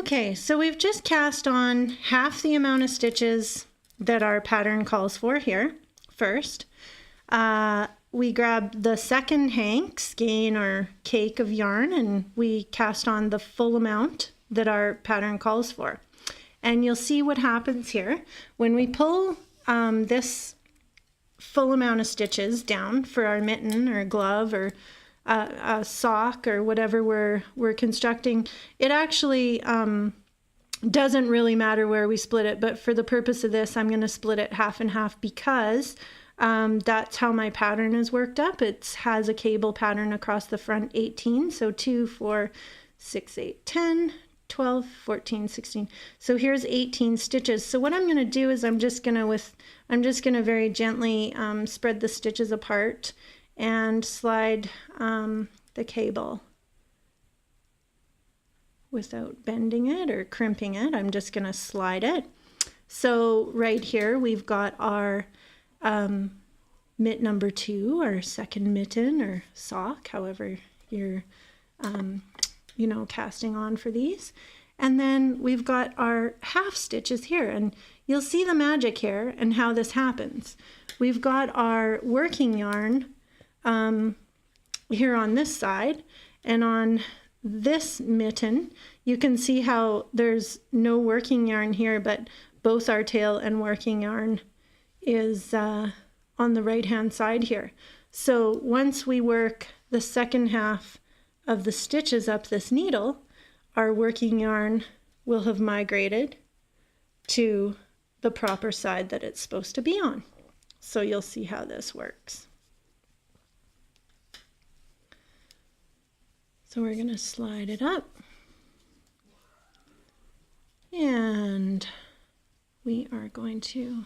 Okay, so we've just cast on half the amount of stitches that our pattern calls for here first. We grab the second hank, skein or cake of yarn, and we cast on the full amount that our pattern calls for. And you'll see what happens here. When we pull this full amount of stitches down for our mitten or glove or a sock or whatever we're constructing, it actually doesn't really matter where we split it, but for the purpose of this, I'm going to split it half and half because that's how my pattern is worked up. It has a cable pattern across the front 18, so 2, 4, 6, 8, 10, 12, 14, 16. So here's 18 stitches. So what I'm going to do is I'm just going to very gently spread the stitches apart and slide the cable without bending it or crimping it. I'm just going to slide it. So right here we've got our mitt number 2, our second mitten or sock, however you're casting on for these. And then we've got our half stitches here, and you'll see the magic here and how this happens. We've got our working yarn here on this side, and on this mitten you can see how there's no working yarn here, but both our tail and working yarn is on the right hand side here. So once we work the second half of the stitches up this needle, our working yarn will have migrated to the proper side that it's supposed to be on. So you'll see how this works. So we're going to slide it up, and we are going to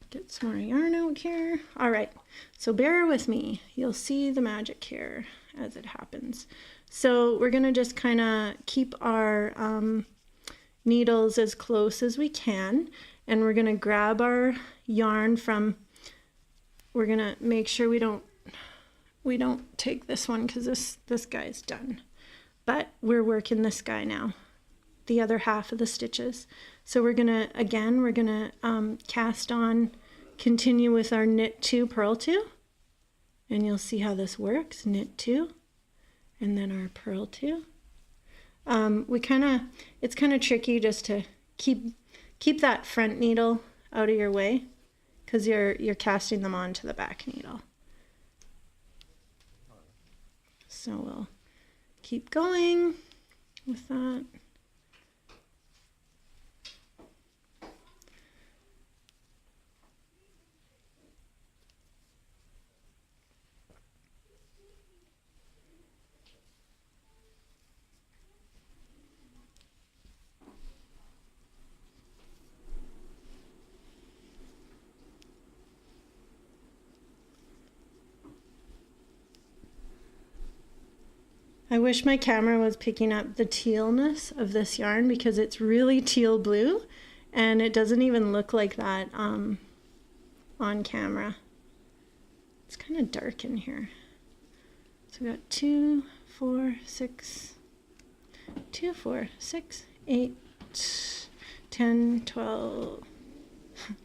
get some more yarn out here. All right, so bear with me. You'll see the magic here as it happens. So we're going to just kind of keep our needles as close as we can, and we're going to grab our yarn from, we're going to make sure we don't take this one because this guy's done, but we're working this guy now, the other half of the stitches. So we're gonna cast on, continue with our knit 2, purl 2, and you'll see how this works. Knit 2 and then our purl 2. It's kind of tricky just to keep that front needle out of your way because you're casting them onto the back needle. So we'll keep going with that. I wish my camera was picking up the tealness of this yarn because it's really teal blue and it doesn't even look like that on camera. It's kind of dark in here. So we got 2, 4, 6, 2, 4, 6, 8, 10, 12,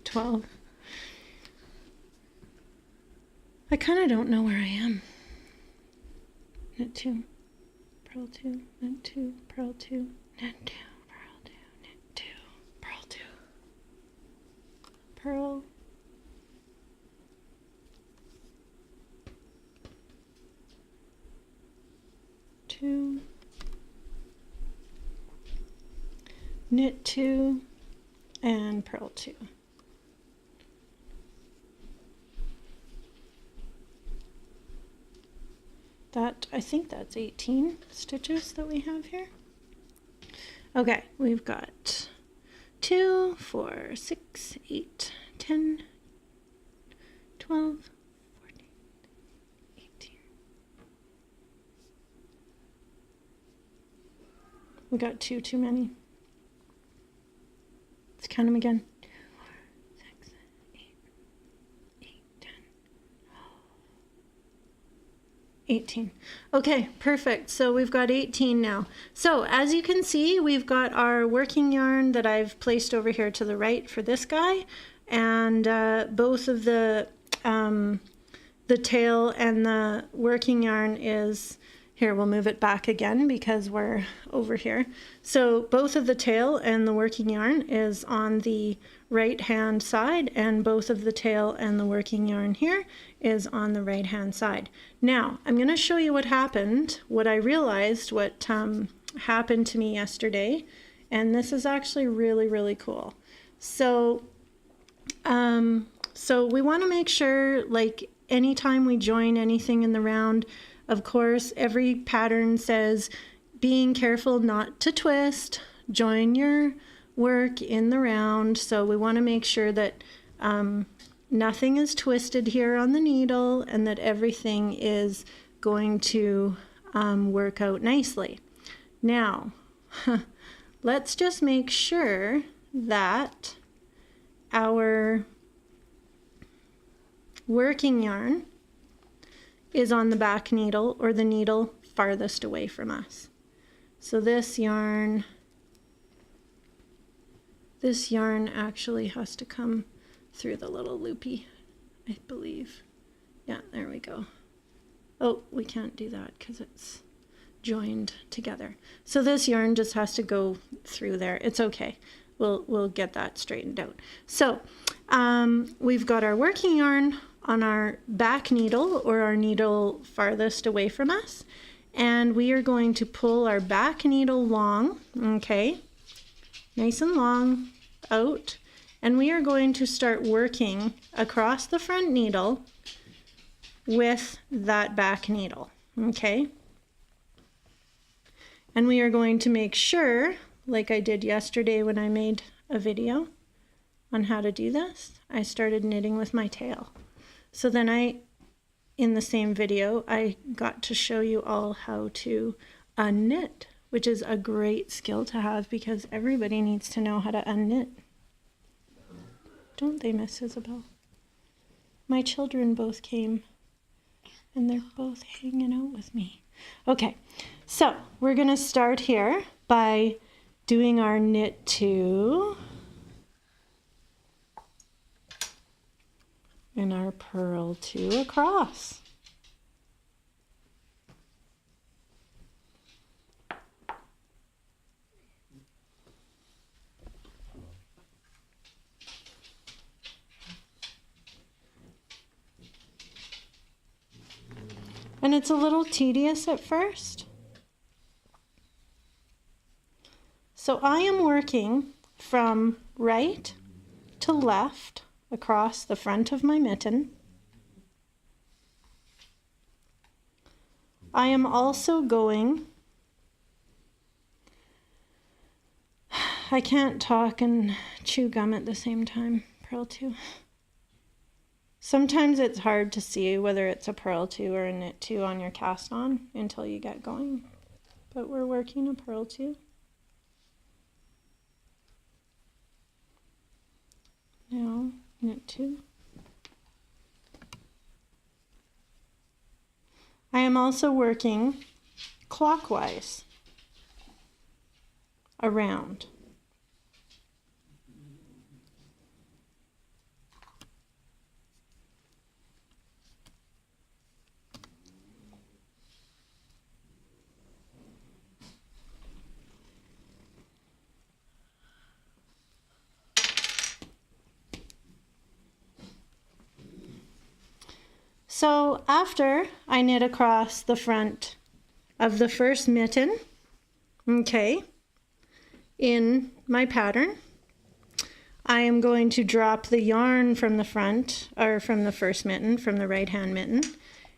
12. I kind of don't know where I am. Knit 2. Purl 2, knit 2, purl 2, knit 2, purl 2, knit 2, purl 2, purl, two, knit 2, and purl 2. I think that's 18 stitches that we have here. Okay, we've got 2, 4, 6, 8, 10, 12, 14, 18. We got 2 too many. Let's count them again. 2, 4, 6, 8, 8, 10, 12, 18. Okay, perfect. So we've got 18 now. So as you can see, we've got our working yarn that I've placed over here to the right for this guy, and both of the tail and the working yarn is here. We'll move it back again because we're over here. So both of the tail and the working yarn is on the right hand side, and both of the tail and the working yarn here is on the right hand side. Now I'm going to show you what happened, what I realized, what happened to me yesterday, and this is actually really cool. So we want to make sure, like, anytime we join anything in the round, of course every pattern says being careful not to twist, join your work in the round. So we want to make sure that nothing is twisted here on the needle and that everything is going to work out nicely. Now let's just make sure that our working yarn is on the back needle, or the needle farthest away from us. So this yarn actually has to come through the little loopy, I believe. Yeah, there we go. Oh, we can't do that because it's joined together. So this yarn just has to go through there. It's okay. We'll get that straightened out. So we've got our working yarn on our back needle, or our needle farthest away from us, and we are going to pull our back needle long, okay, nice and long out, and we are going to start working across the front needle with that back needle, okay, and we are going to make sure, like I did yesterday when I made a video on how to do this, I started knitting with my tail. So then in the same video, I got to show you all how to unknit, which is a great skill to have because everybody needs to know how to unknit. Don't they, Miss Isabel? My children both came and they're both hanging out with me. Okay, so we're going to start here by doing our knit 2 and our purl 2 across. And it's a little tedious at first. So I am working from right to left across the front of my mitten. I am also going, I can't talk and chew gum at the same time, purl 2. Sometimes it's hard to see whether it's a purl 2 or a knit 2 on your cast on until you get going, but we're working a purl 2. Now knit 2. I am also working clockwise around. So after I knit across the front of the first mitten, okay, in my pattern, I am going to drop the yarn from the front, or from the first mitten, from the right hand mitten,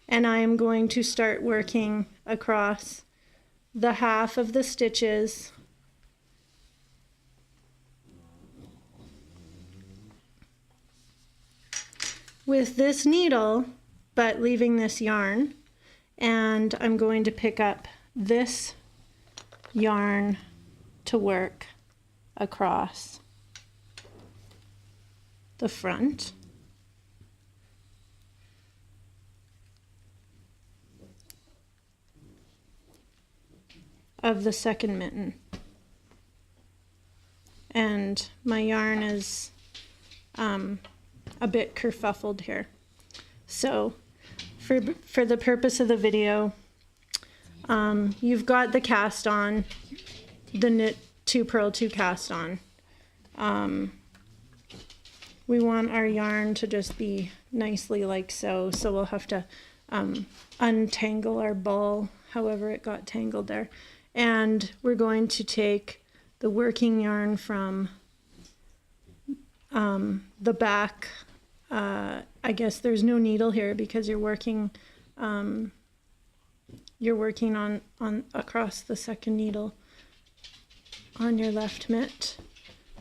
and I am going to start working across the half of the stitches with this needle, but leaving this yarn, and I'm going to pick up this yarn to work across the front. of the second mitten. And my yarn is a bit kerfuffled here. So for the purpose of the video, you've got the cast on, the knit 2 purl 2 cast on. We want our yarn to just be nicely like so, so we'll have to untangle our ball, however it got tangled there. And we're going to take the working yarn from the back. I guess there's no needle here because you're working on across the second needle on your left mitt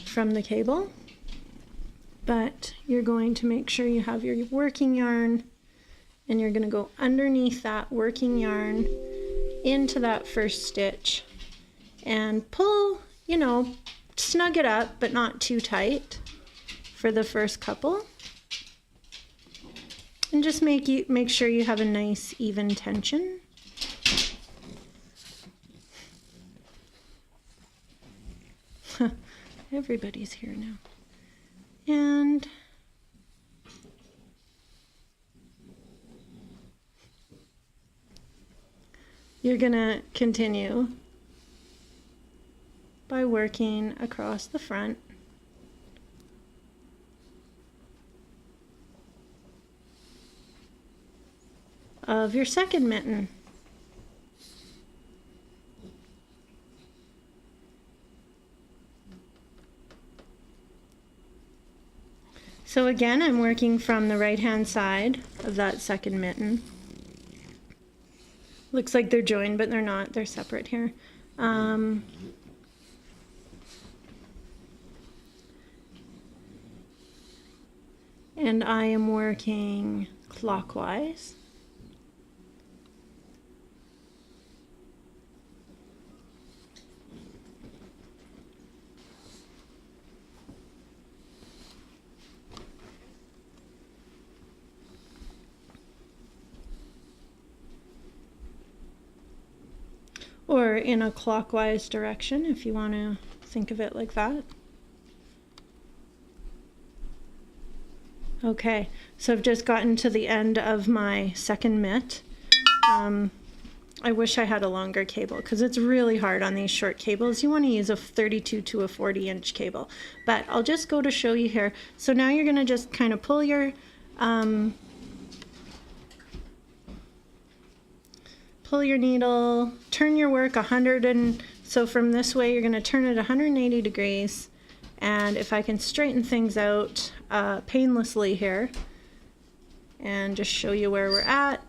from the cable. But you're going to make sure you have your working yarn, and you're going to go underneath that working yarn into that first stitch and pull, you know, snug it up but not too tight for the first couple, and just make sure you have a nice even tension. Everybody's here now. And you're gonna continue by working across the front of your second mitten. So again, I'm working from the right-hand side of that second mitten. Looks like they're joined, but they're not. They're separate here. And I am working clockwise. Or in a clockwise direction, if you want to think of it like that. Okay, so I've just gotten to the end of my second mitt. I wish I had a longer cable because it's really hard on these short cables. You want to use a 32 to a 40-inch cable, but I'll just go to show you here. So now you're going to just kind of pull your needle, turn your work 100, and so from this way you're going to turn it 180 degrees. And if I can straighten things out painlessly here and just show you where we're at,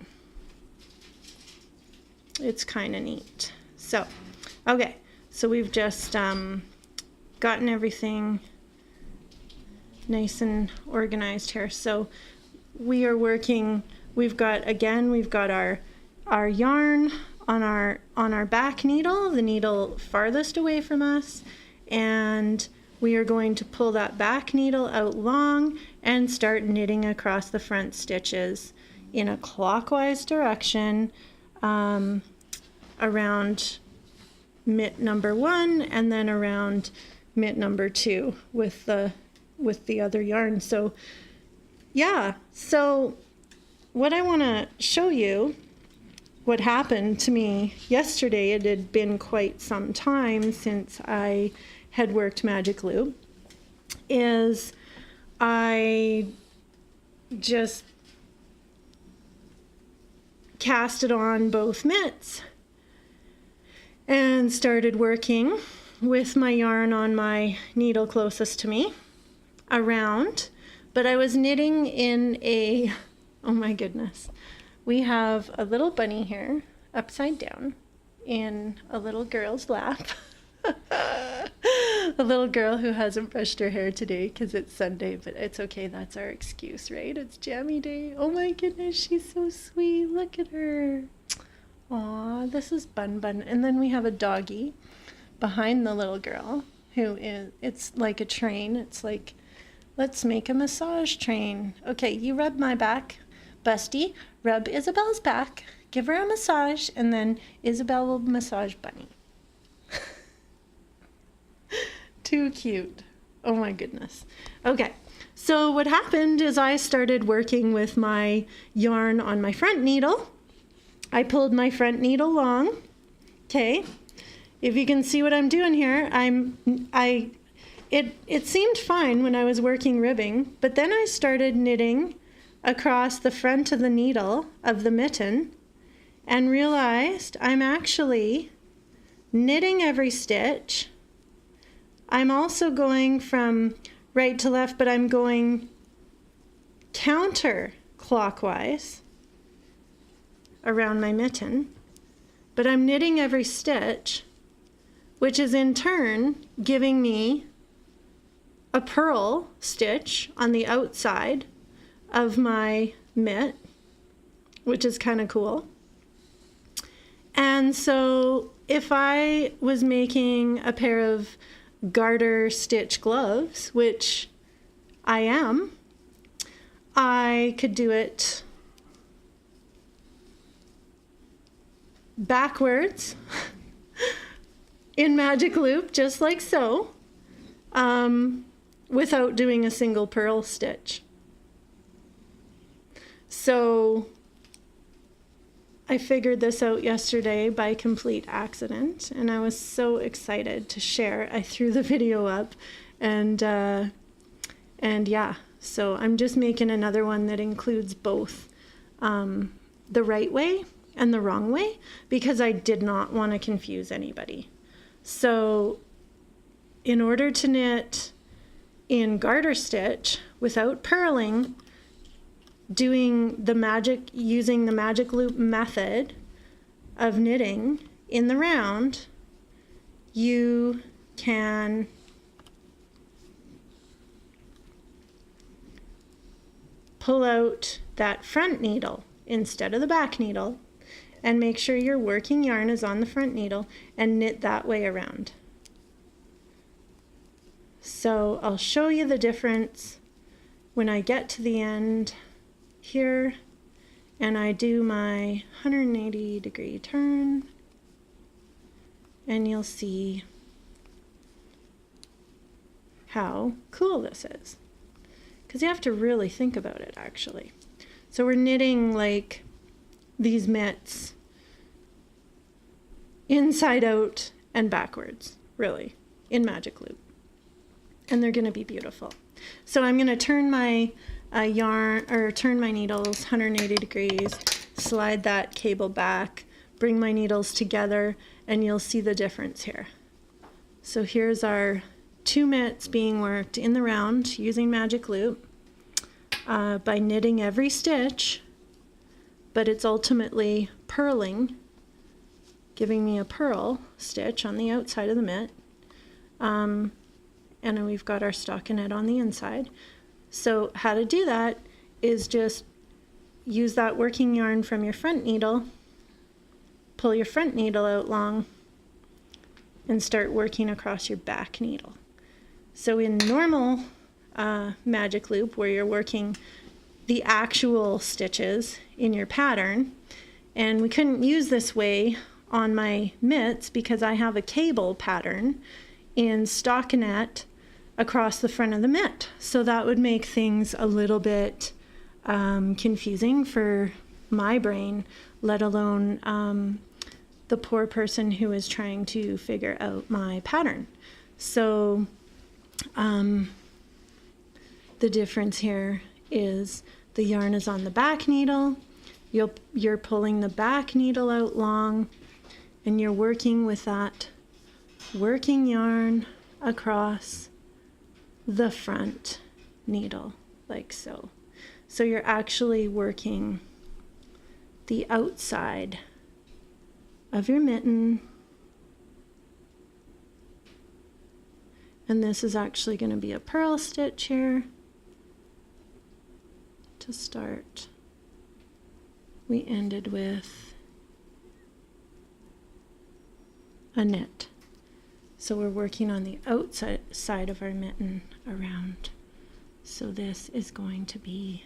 it's kind of neat. So, okay, so we've just gotten everything nice and organized here. So we are working, we've got our yarn on our back needle, the needle farthest away from us, and we are going to pull that back needle out long and start knitting across the front stitches in a clockwise direction around mitt number 1 and then around mitt number 2 with the other yarn. So yeah, so what I want to show you, what happened to me yesterday, it had been quite some time since I had worked magic loop, is I just cast it on both mitts and started working with my yarn on my needle closest to me around, but I was knitting in a, oh my goodness, we have a little bunny here upside down in a little girl's lap. A little girl who hasn't brushed her hair today because it's Sunday, but it's okay, that's our excuse, right? It's jammy day. Oh my goodness, she's so sweet. Look at her. Aw, this is Bun Bun. And then we have a doggy behind the little girl who is, it's like a train. It's like, let's make a massage train. Okay, you rub my back, Busty. Rub Isabel's back. Give her a massage, and then Isabel will massage Bunny. Too cute. Oh my goodness. Okay, so what happened is I started working with my yarn on my front needle. I pulled my front needle long. Okay, if you can see what I'm doing here, it seemed fine when I was working ribbing, but then I started knitting across the front of the needle of the mitten and realized I'm actually knitting every stitch. I'm also going from right to left, but I'm going counterclockwise around my mitten, but I'm knitting every stitch, which is in turn giving me a purl stitch on the outside of my mitt, which is kind of cool. And so if I was making a pair of garter stitch gloves, which I am, I could do it backwards in magic loop, just like so, without doing a single purl stitch. So I figured this out yesterday by complete accident, and I was so excited to share. I threw the video up, and yeah, so I'm just making another one that includes both the right way and the wrong way, because I did not want to confuse anybody. So in order to knit in garter stitch without purling, using the magic loop method of knitting in the round, you can pull out that front needle instead of the back needle and make sure your working yarn is on the front needle and knit that way around. So I'll show you the difference when I get to the end here and I do my 180-degree turn, and you'll see how cool this is, because you have to really think about it actually. So we're knitting like these mitts inside out and backwards, really, in magic loop, and they're going to be beautiful. So I'm going to turn my turn my needles 180 degrees, slide that cable back, bring my needles together, and you'll see the difference here. So here's our two mitts being worked in the round using magic loop by knitting every stitch, but it's ultimately purling, giving me a purl stitch on the outside of the mitt, and then we've got our stockinette on the inside. So how to do that is just use that working yarn from your front needle, pull your front needle out long, and start working across your back needle. So in normal magic loop, where you're working the actual stitches in your pattern, and we couldn't use this way on my mitts because I have a cable pattern in stockinette across the front of the mitt. So that would make things a little bit confusing for my brain, let alone the poor person who is trying to figure out my pattern. So the difference here is the yarn is on the back needle, you're pulling the back needle out long, and you're working with that working yarn across the front needle, like so. So you're actually working the outside of your mitten, and this is actually going to be a purl stitch here to start. We ended with a knit. So we're working on the outside side of our mitten around. So this is going to be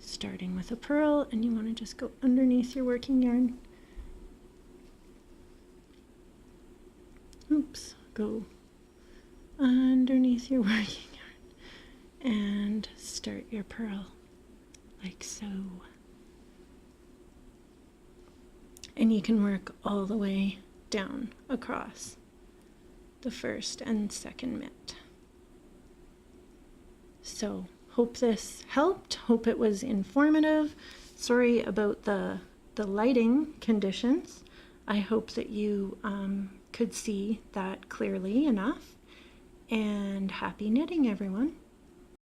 starting with a purl, and you want to just go underneath your working yarn. Oops, go underneath your working yarn and start your purl like so. And you can work all the way down across the first and second mitt. So hope this helped, hope it was informative. Sorry about the lighting conditions. I hope that you could see that clearly enough. And happy knitting, everyone.